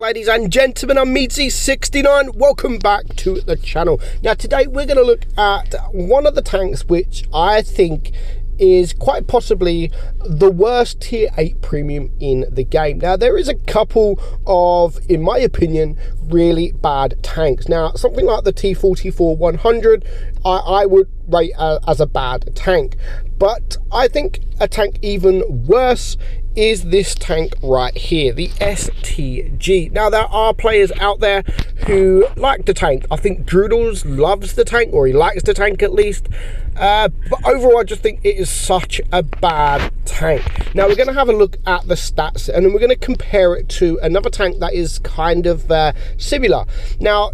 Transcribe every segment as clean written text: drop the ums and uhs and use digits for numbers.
ladies and gentlemen, I'm meadsy69. Welcome back to the channel. Now today we're going to look at one of the tanks which I think is quite possibly the worst tier 8 premium in the game. Now there is a couple of, in my opinion, really bad tanks. Now something like the T44-100 I would rate as a bad tank, but I think a tank even worse is this tank right here, the STG. Now there are players out there who like the tank. I think Droodles loves the tank, or he likes the tank at least, but overall I just think it is such a bad tank. Now we're going to have a look at the stats and then we're going to compare it to another tank that is kind of similar. Now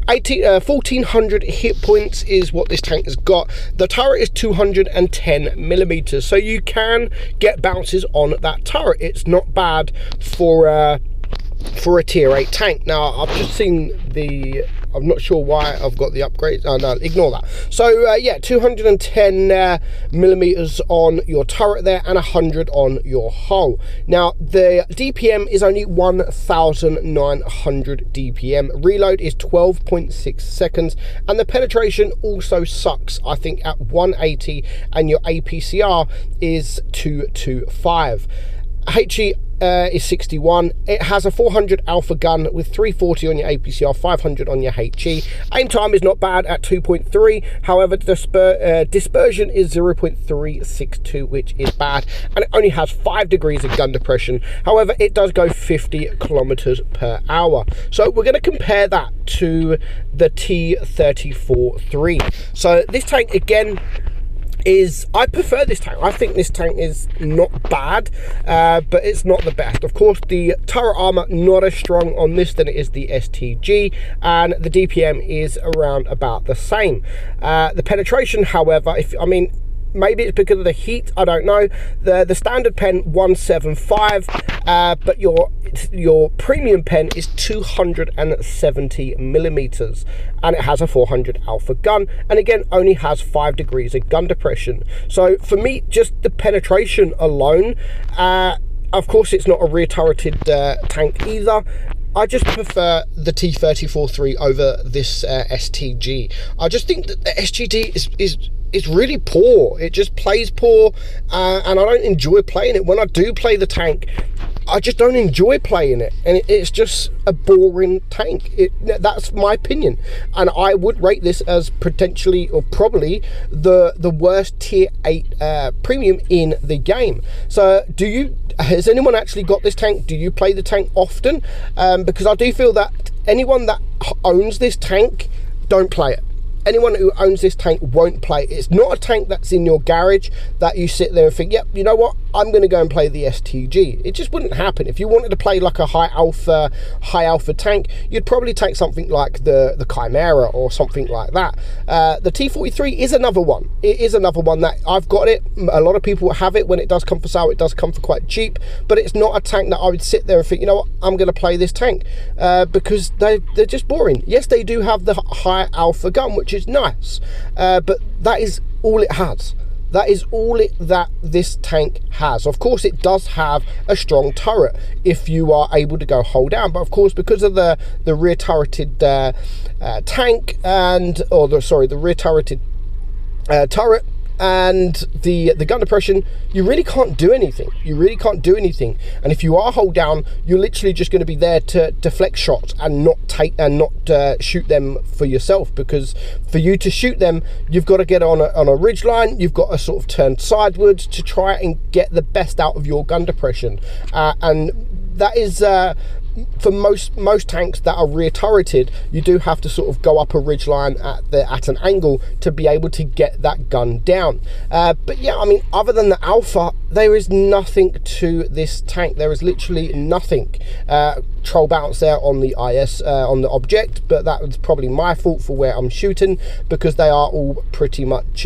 1400 hit points is what this tank has got. The turret is 210 millimeters, so you can get bounces on that turret. It's not bad for a tier 8 tank. Now I've just seen the, I'm not sure why I've got the upgrades. Oh no, ignore that. So yeah, 210 millimeters on your turret there and 100 on your hull. Now the DPM is only 1900 DPM. Reload is 12.6 seconds, and the penetration also sucks, I think, at 180, and your APCR is 225. HE is 61. It has a 400 alpha gun with 340 on your APCR, 500 on your HE. Aim time is not bad at 2.3. However, dispersion is 0.362, which is bad, and it only has 5 degrees of gun depression. However, it does go 50 kilometers per hour. So we're going to compare that to the T34-3. So this tank again is, I prefer this tank. I think this tank is not bad, but it's not the best. Of course, the turret armor not as strong on this than it is the STG, and the DPM is around about the same. The penetration, however, maybe it's because of the heat, I don't know. The standard pen 175, but your premium pen is 270 millimeters, and it has a 400 alpha gun, and again only has 5 degrees of gun depression. So for me, just the penetration alone, of course it's not a rear turreted tank either. I just prefer the T34-3 over this STG. I just think that the STG is really poor. It just plays poor, and I don't enjoy playing it. When I do play the tank, I just don't enjoy playing it, and it's just a boring tank. That's my opinion, and I would rate this as potentially, or probably, the worst tier 8 premium in the game. So has anyone actually got this tank? Do you play the tank often? Because I do feel that anyone that owns this tank, don't play it. Anyone who owns this tank won't play it. It's not a tank that's in your garage that you sit there and think, yep, you know what, I'm going to go and play the STG. It just wouldn't happen. If you wanted to play like a high alpha tank, you'd probably take something like the Chimera or something like that. The T43 is another one. It is another one that I've got it. A lot of people have it. When it does come for sale, it does come for quite cheap, but it's not a tank that I would sit there and think, you know what, I'm going to play this tank, because they're just boring. Yes, they do have the high alpha gun, which is nice, but that is all it has. That is all that this tank has. Of course, it does have a strong turret if you are able to go hold down, but of course, because of the rear turreted tank, the rear turreted turret and the gun depression, you really can't do anything. You really can't do anything. And if you are hold down, you're literally just going to be there to deflect shots and not shoot them for yourself, because for you to shoot them, you've got to get on a ridge line. You've got to sort of turn sideways to try and get the best out of your gun depression, and that is for most tanks that are rear turreted, you do have to sort of go up a ridge line at an angle to be able to get that gun down. But yeah, I mean, other than the alpha, there is nothing to this tank. There is literally nothing. Troll bounce there on the IS on the object, but that was probably my fault for where I'm shooting, because they are all pretty much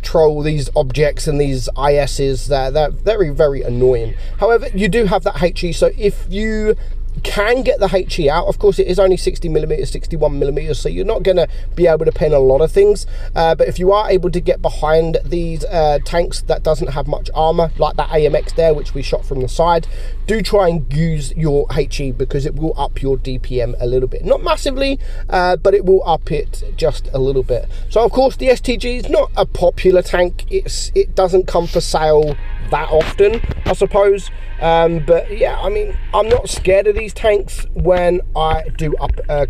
troll, these objects and these ISs. They're very, very annoying. However, you do have that HE, so if you can get the HE out. Of course, it is only 60mm, 61mm, so you're not going to be able to pen a lot of things. But if you are able to get behind these tanks that doesn't have much armor, like that AMX there, which we shot from the side, do try and use your HE, because it will up your DPM a little bit. Not massively, but it will up it just a little bit. So of course, the STG is not a popular tank. It doesn't come for sale that often, I suppose. But yeah, I mean, I'm not scared of these tanks when I do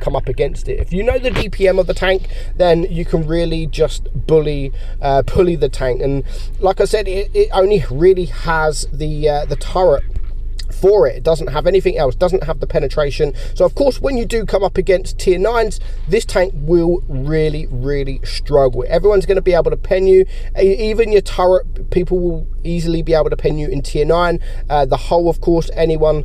come up against it. If you know the DPM of the tank, then you can really just bully the tank. And like I said, it only really has the turret for it. It doesn't have anything else, doesn't have the penetration. So of course, when you do come up against tier 9s, this tank will really struggle. Everyone's going to be able to pen you. Even your turret, people will easily be able to pen you in tier 9. The hull, of course, anyone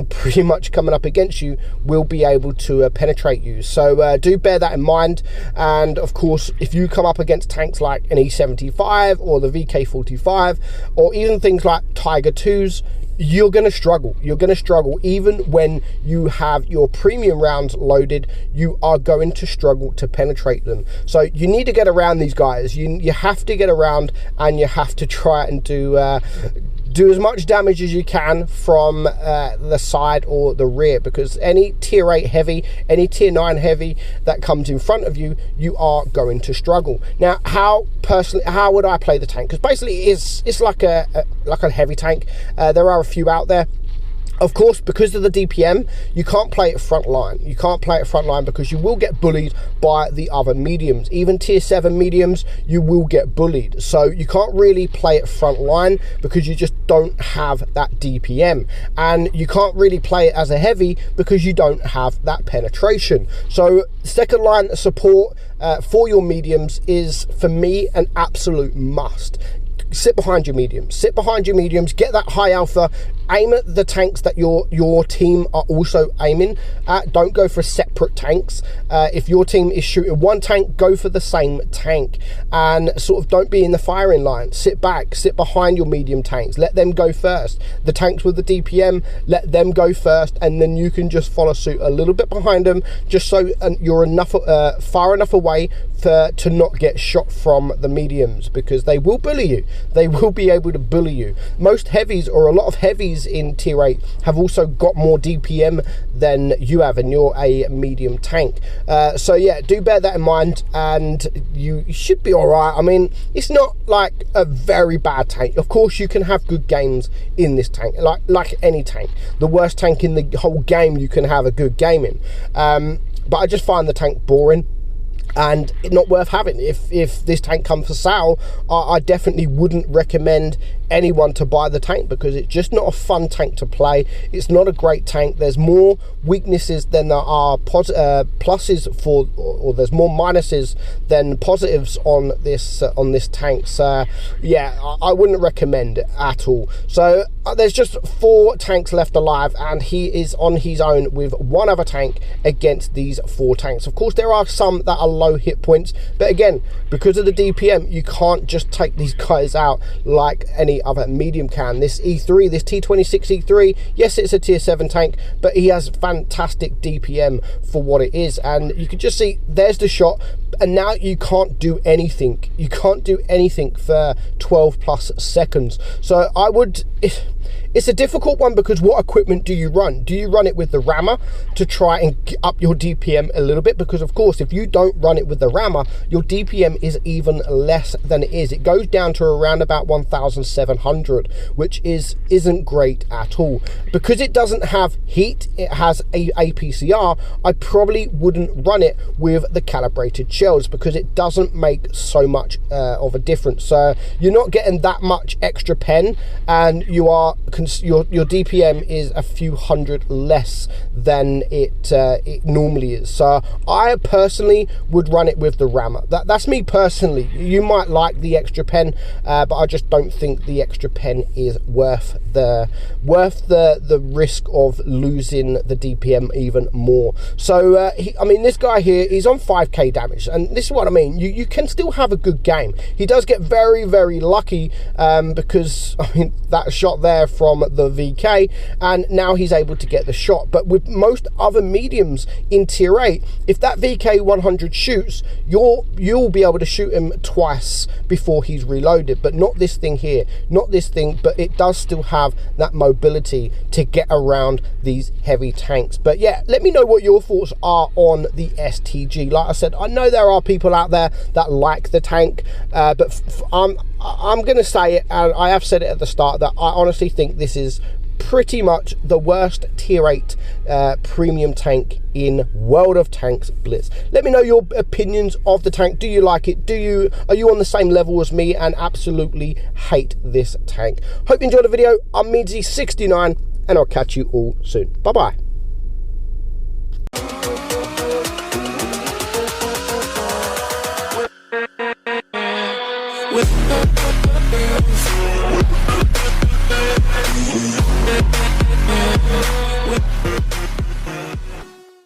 pretty much coming up against you will be able to penetrate you. So do bear that in mind. And of course, if you come up against tanks like an E75 or the VK45, or even things like Tiger 2s, you're going to struggle. You're going to struggle. Even when you have your premium rounds loaded, you are going to struggle to penetrate them. So you need to get around these guys. You have to get around, and you have to try and do as much damage as you can from the side or the rear, because any tier 8 heavy, any tier 9 heavy that comes in front of you, you are going to struggle. Now, how would I play the tank? Because basically it's like a heavy tank. There are a few out there. Of course, because of the DPM, you can't play it front line. You can't play it front line because you will get bullied by the other mediums. Even tier 7 mediums, you will get bullied. So you can't really play it front line because you just don't have that DPM. And you can't really play it as a heavy because you don't have that penetration. So second line support for your mediums is, for me, an absolute must. Sit behind your mediums. Sit behind your mediums. Get that high alpha. Aim at the tanks that your team are also aiming at. Don't go for separate tanks. If your team is shooting one tank, go for the same tank, and sort of don't be in the firing line. Sit back. Sit behind your medium tanks. Let them go first. The tanks with the DPM, let them go first, and then you can just follow suit a little bit behind them, just so you're far enough away to not get shot from the mediums, because they will bully you. They will be able to bully you. Most heavies, or a lot of heavies in tier 8, have also got more DPM than you have, and you're a medium tank. So yeah, do bear that in mind, and you should be all right. I mean, it's not like a very bad tank. Of course, you can have good games in this tank, like any tank. The worst tank in the whole game, you can have a good game in. But I just find the tank boring and not worth having. If this tank comes for sale, I definitely wouldn't recommend anyone to buy the tank, because it's just not a fun tank to play. It's not a great tank. There's more weaknesses than there are pluses for, or there's more minuses than positives on this tank. So yeah, I wouldn't recommend it at all. So there's just 4 tanks left alive, and he is on his own with one other tank against these 4 tanks. Of course, there are some that are low hit points, but again, because of the DPM, you can't just take these guys out like any other medium can. This E3, this T26 E3, yes, it's a tier 7 tank, but he has fantastic DPM for what it is, and you can just see there's the shot, and now you can't do anything. You can't do anything for 12 plus seconds. So I would, it's a difficult one, because what equipment do you run? Do you run it with the rammer to try and up your DPM a little bit? Because of course, if you don't run it with the rammer, your DPM is even less than it is. It goes down to around about 1,700, which isn't great at all. Because it doesn't have heat, it has a APCR, I probably wouldn't run it with the calibrated shells, because it doesn't make so much of a difference. So you're not getting that much extra pen, and you are your DPM is a few hundred less than it normally is. So I personally would run it with the rammer. That's me personally. You might like the extra pen, but I just don't think the extra pen is worth the risk of losing the DPM even more. So I mean, this guy here, he's on 5k damage, and this is what I mean. You can still have a good game. He does get very lucky, because I mean, that shot there from from the VK, and now he's able to get the shot. But with most other mediums in tier 8, if that VK 100 shoots, you'll be able to shoot him twice before he's reloaded, but not this thing here, not this thing. But it does still have that mobility to get around these heavy tanks. But yeah, let me know what your thoughts are on the STG. Like I said, I know there are people out there that like the tank, but I'm gonna say it, and I have said it at the start, that I honestly think this is pretty much the worst tier 8 premium tank in World of Tanks Blitz. Let me know your opinions of the tank. Do you like it? Are you on the same level as me and absolutely hate this tank? Hope you enjoyed the video. I'm meadsy69, and I'll catch you all soon. Bye bye.